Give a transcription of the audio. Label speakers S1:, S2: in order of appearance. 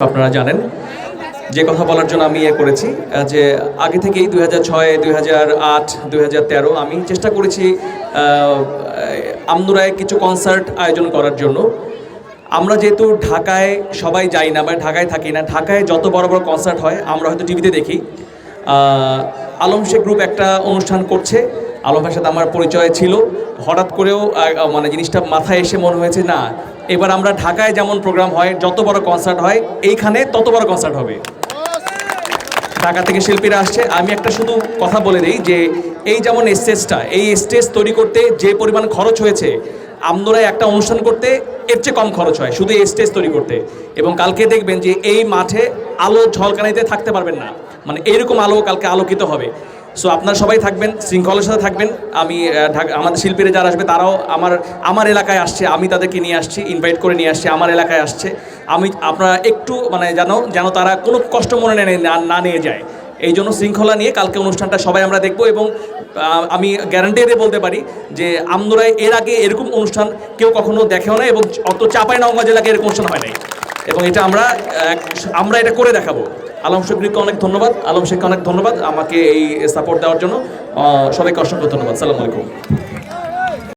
S1: আপনারা জানেন যে কথা বলার জন্য আমি করেছি যে আগে থেকেই 2006 2008 2013 আমি চেষ্টা করেছি আমনুরায় কিছু কনসার্ট আয়োজন করার জন্য। আমরা যেহেতু ঢাকায় সবাই যাই না বা ঢাকায় থাকি না, ঢাকায় যত বড় বড় কনসার্ট হয় আমরা হয়তো টিভিতে দেখি। আলম শেখ গ্রুপ একটা অনুষ্ঠান করছে, আলম ভাইয়ের সাথে আমার পরিচয় ছিল, হঠাৎ করেও মানে জিনিসটা মাথায় এসে মনে হয়েছে না এবার আমরা ঢাকায় যেমন প্রোগ্রাম হয়, যত বড় কনসার্ট হয় এইখানে তত বড় কনসার্ট হবে। ঢাকা থেকে শিল্পীরা আসছে, আমি একটা শুধু কথা বলে দিই যে এই যেমন স্টেজটা, এই স্টেজ তৈরি করতে যে পরিমাণ খরচ হয়েছে, আমনুরায় একটা অনুষ্ঠান করতে এর চেয়ে কম খরচ হয় শুধু এই স্টেজ তৈরি করতে। এবং কালকে দেখবেন যে এই মাঠে আলো ঝলকানিতে থাকতে পারবেন না, মানে এইরকম আলো কালকে আলোকিত হবে। সো আপনারা সবাই থাকবেন, শৃঙ্খলার সাথে থাকবেন। আমি আমাদের শিল্পীরা যারা আসবে তারাও আমার এলাকায় আসছে, আমি তাদেরকে নিয়ে আসছি, ইনভাইট করে নিয়ে আসছি, আমার এলাকায় আসছে। আপনারা একটু মানে যেন তারা কোনো কষ্ট মনে না নিয়ে যায়, এই জন্য শৃঙ্খলা নিয়ে কালকে অনুষ্ঠানটা সবাই আমরা দেখব। এবং আমি গ্যারান্টি দিয়ে বলতে পারি যে আমনুরায় এর আগে এরকম অনুষ্ঠান কেউ কখনো দেখেও না, এবং অত চাঁপাইনবাবগঞ্জ এলাকায় এরকম অনুষ্ঠান হয় নাই, এবং এটা আমরা এটা করে দেখাবো। আলম শেখকে অনেক ধন্যবাদ, আলম শেখকে অনেক ধন্যবাদ আমাকে এই সাপোর্ট দেওয়ার জন্য। সবাইকে অসংখ্য ধন্যবাদ। সালাম আলাইকুম।